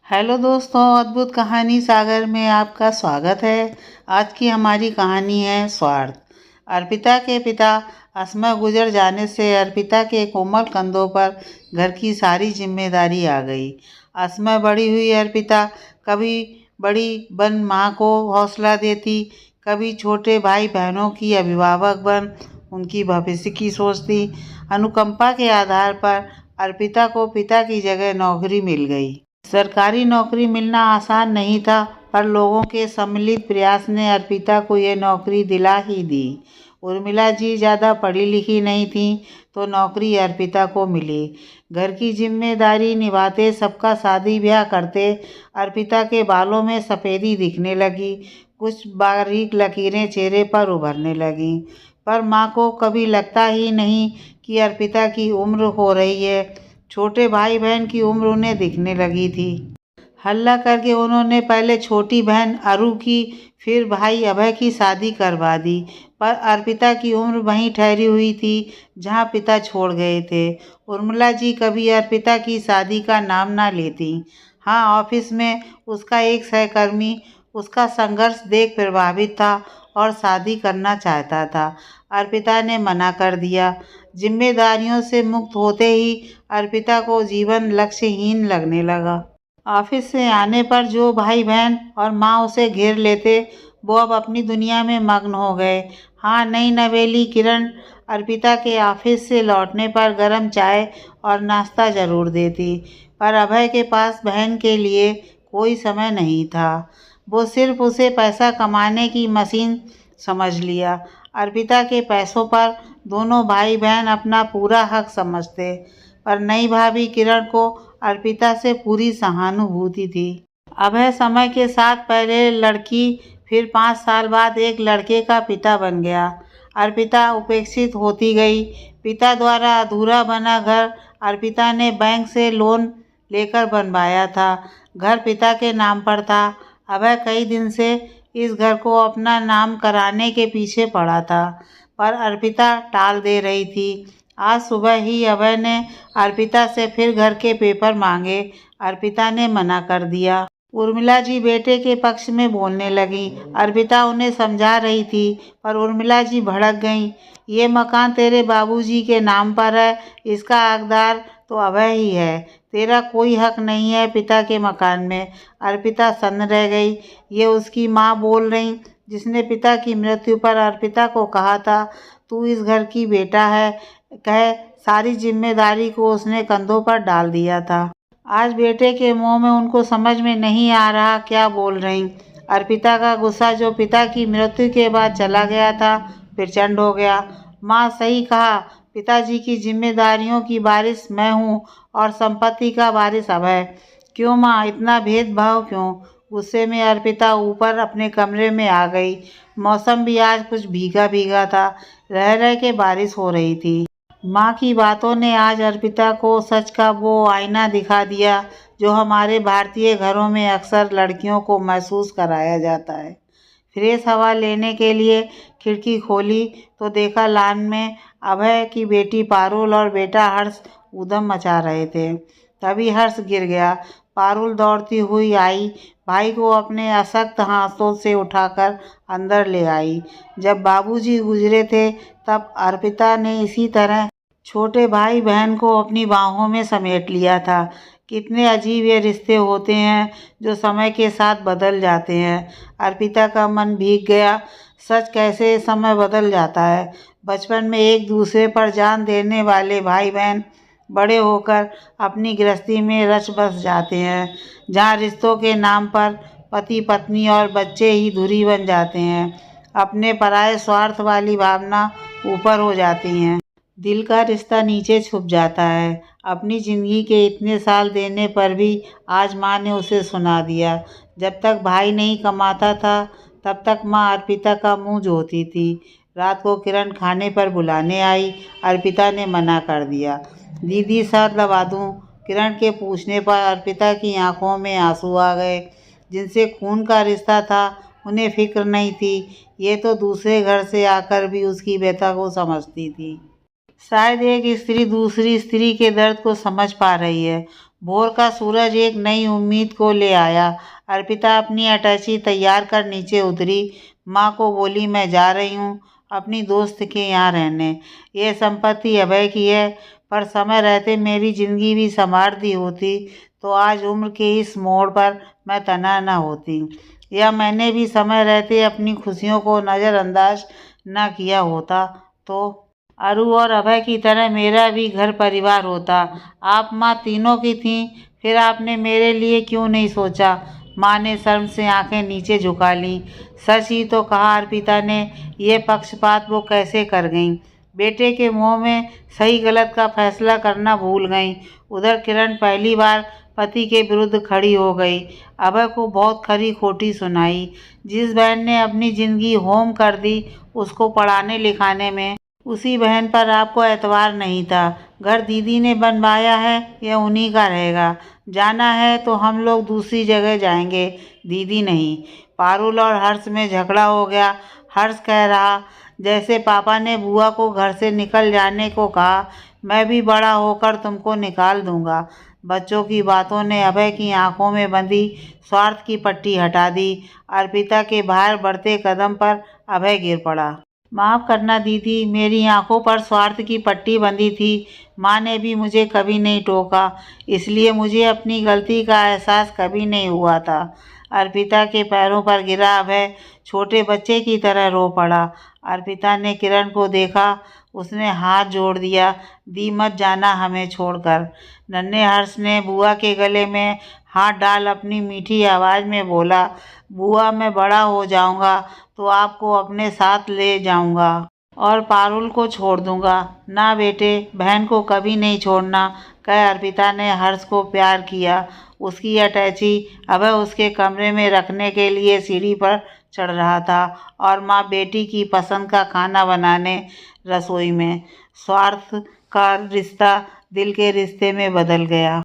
Hello दोस्तों, अद्भुत कहानी सागर में आपका स्वागत है। आज की हमारी कहानी है स्वार्थ। अर्पिता के पिता अस्थमा गुजर जाने से अर्पिता के कोमल कंधों पर घर की सारी जिम्मेदारी आ गई। अस्थमा बढ़ी हुई अर्पिता कभी बड़ी बन माँ को हौसला देती, कभी छोटे भाई बहनों की अभिभावक बन उनकी भविष्य की सोचती। अनुकंपा के आधार पर अर्पिता को पिता की जगह नौकरी मिल गई। सरकारी नौकरी मिलना आसान नहीं था, पर लोगों के सम्मिलित प्रयास ने अर्पिता को यह नौकरी दिला ही दी। उर्मिला जी ज़्यादा पढ़ी लिखी नहीं थीं, तो नौकरी अर्पिता को मिली। घर की जिम्मेदारी निभाते, सबका शादी ब्याह करते अर्पिता के बालों में सफ़ेदी दिखने लगी। कुछ बारीक लकीरें चेहरे पर उभरने लगीं। पर माँ को कभी लगता ही नहीं कि अर्पिता की उम्र हो रही है। छोटे भाई बहन की उम्र उन्हें दिखने लगी थी। हल्ला करके उन्होंने पहले छोटी बहन अरु की, फिर भाई अभय की शादी करवा दी। पर अर्पिता की उम्र वहीं ठहरी हुई थी जहां पिता छोड़ गए थे। उर्मिला जी कभी अर्पिता की शादी का नाम ना लेती। हाँ, ऑफिस में उसका एक सहकर्मी उसका संघर्ष देख प्रभावित था और शादी करना चाहता था। अर्पिता ने मना कर दिया। जिम्मेदारियों से मुक्त होते ही अर्पिता को जीवन लक्ष्यहीन लगने लगा। ऑफिस से आने पर जो भाई बहन और माँ उसे घेर लेते, वो अब अपनी दुनिया में मग्न हो गए। हाँ, नई नवेली किरण अर्पिता के ऑफिस से लौटने पर गर्म चाय और नाश्ता जरूर देती, पर अभय के पास बहन के लिए कोई समय नहीं था। वो सिर्फ उसे पैसा कमाने की मशीन समझ लिया। अर्पिता के पैसों पर दोनों भाई बहन अपना पूरा हक समझते, पर नई भाभी किरण को अर्पिता से पूरी सहानुभूति थी। अभय समय के साथ पहले लड़की, फिर 5 साल बाद एक लड़के का पिता बन गया। अर्पिता उपेक्षित होती गई। पिता द्वारा अधूरा बना घर अर्पिता ने बैंक से लोन लेकर बनवाया था। घर पिता के नाम पर था। अभय कई दिन से इस घर को अपना नाम कराने के पीछे पड़ा था, पर अर्पिता टाल दे रही थी। आज सुबह ही अभय ने अर्पिता से फिर घर के पेपर मांगे। अर्पिता ने मना कर दिया। उर्मिला जी बेटे के पक्ष में बोलने लगी। अर्पिता उन्हें समझा रही थी, पर उर्मिला जी भड़क गईं। ये मकान तेरे बाबूजी के नाम पर है, इसका हकदार तो अभय ही है। तेरा कोई हक नहीं है पिता के मकान में। अर्पिता सन्न रह गई। ये उसकी माँ बोल रही, जिसने पिता की मृत्यु पर अर्पिता को कहा था, तू इस घर की बेटा है कह सारी जिम्मेदारी को उसने कंधों पर डाल दिया था। आज बेटे के मुंह में उनको समझ में नहीं आ रहा क्या बोल रही। अर्पिता का गुस्सा जो पिता की मृत्यु के बाद चला गया था, प्रचंड हो गया। माँ सही कहा, पिताजी की जिम्मेदारियों की बारिश मैं हूँ और संपत्ति का वारिस अभय। क्यों माँ, इतना भेदभाव क्यों? गुस्से में अर्पिता ऊपर अपने कमरे में आ गई। मौसम भी आज कुछ भीगा भीगा था। रह रह के बारिश हो रही थी। माँ की बातों ने आज अर्पिता को सच का वो आईना दिखा दिया जो हमारे भारतीय घरों में अक्सर लड़कियों को महसूस कराया जाता है। फ्रेश हवा लेने के लिए खिड़की खोली तो देखा लान में अभय की बेटी पारुल और बेटा हर्ष ऊधम मचा रहे थे। तभी हर्ष गिर गया। पारुल दौड़ती हुई आई, भाई को अपने अशक्त हाथों से उठाकर अंदर ले आई। जब बाबूजी गुजरे थे, तब अर्पिता ने इसी तरह छोटे भाई बहन को अपनी बाहों में समेट लिया था। कितने अजीब ये रिश्ते होते हैं जो समय के साथ बदल जाते हैं। अर्पिता का मन भीग गया। सच कैसे समय बदल जाता है। बचपन में एक दूसरे पर जान देने वाले भाई बहन बड़े होकर अपनी गृहस्थी में रच बस जाते हैं, जहाँ रिश्तों के नाम पर पति पत्नी और बच्चे ही धुरी बन जाते हैं। अपने पराये स्वार्थ वाली भावना ऊपर हो जाती हैं। दिल का रिश्ता नीचे छुप जाता है। अपनी ज़िंदगी के इतने साल देने पर भी आज माँ ने उसे सुना दिया। जब तक भाई नहीं कमाता था, तब तक माँ अर्पिता का मुंह जोती थी। रात को किरण खाने पर बुलाने आई। अर्पिता ने मना कर दिया। दीदी सर दबा दूँ? किरण के पूछने पर अर्पिता की आंखों में आंसू आ गए। जिनसे खून का रिश्ता था, उन्हें फिक्र नहीं थी। ये तो दूसरे घर से आकर भी उसकी व्यथा को समझती थी। शायद एक स्त्री दूसरी स्त्री के दर्द को समझ पा रही है। भोर का सूरज एक नई उम्मीद को ले आया। अर्पिता अपनी अटैची तैयार कर नीचे उतरी। माँ को बोली, मैं जा रही हूँ अपनी दोस्त के यहाँ रहने। ये संपत्ति अभय की है, पर समय रहते मेरी ज़िंदगी भी संवार दी होती तो आज उम्र के इस मोड़ पर मैं तन्हा न होती, या मैंने भी समय रहते अपनी खुशियों को नज़रअंदाज न किया होता तो अरु और अभय की तरह मेरा भी घर परिवार होता। आप माँ तीनों की थीं, फिर आपने मेरे लिए क्यों नहीं सोचा? माँ ने शर्म से आंखें नीचे झुका लीं। सच ही तो कहा अर्पिता ने, ये पक्षपात वो कैसे कर गईं? बेटे के मुंह में सही गलत का फैसला करना भूल गईं। उधर किरण पहली बार पति के विरुद्ध खड़ी हो गई। अभय को बहुत खरी खोटी सुनाई। जिस बहन ने अपनी ज़िंदगी होम कर दी उसको पढ़ाने लिखाने में, उसी बहन पर आपको एतबार नहीं था। घर दीदी ने बनवाया है, यह उन्हीं का रहेगा। जाना है तो हम लोग दूसरी जगह जाएंगे, दीदी नहीं। पारुल और हर्ष में झगड़ा हो गया। हर्ष कह रहा, जैसे पापा ने बुआ को घर से निकल जाने को कहा, मैं भी बड़ा होकर तुमको निकाल दूंगा। बच्चों की बातों ने अभय की आंखों में बंधी स्वार्थ की पट्टी हटा दी। अर्पिता के बाहर बढ़ते कदम पर अभय गिर पड़ा। माफ़ करना दीदी, मेरी आंखों पर स्वार्थ की पट्टी बंधी थी। माँ ने भी मुझे कभी नहीं टोका, इसलिए मुझे अपनी गलती का एहसास कभी नहीं हुआ था। अर्पिता के पैरों पर गिरा अभय छोटे बच्चे की तरह रो पड़ा। अर्पिता ने किरण को देखा, उसने हाथ जोड़ दिया, दी मत जाना हमें छोड़कर। नन्हे हर्ष ने बुआ के गले में हाथ डाल अपनी मीठी आवाज़ में बोला, बुआ मैं बड़ा हो जाऊंगा तो आपको अपने साथ ले जाऊंगा और पारुल को छोड़ दूंगा। ना बेटे, बहन को कभी नहीं छोड़ना, कह अर्पिता ने हर्ष को प्यार किया। उसकी अटैची अभय उसके कमरे में रखने के लिए सीढ़ी पर चढ़ रहा था और माँ बेटी की पसंद का खाना बनाने रसोई में। स्वार्थ का रिश्ता दिल के रिश्ते में बदल गया।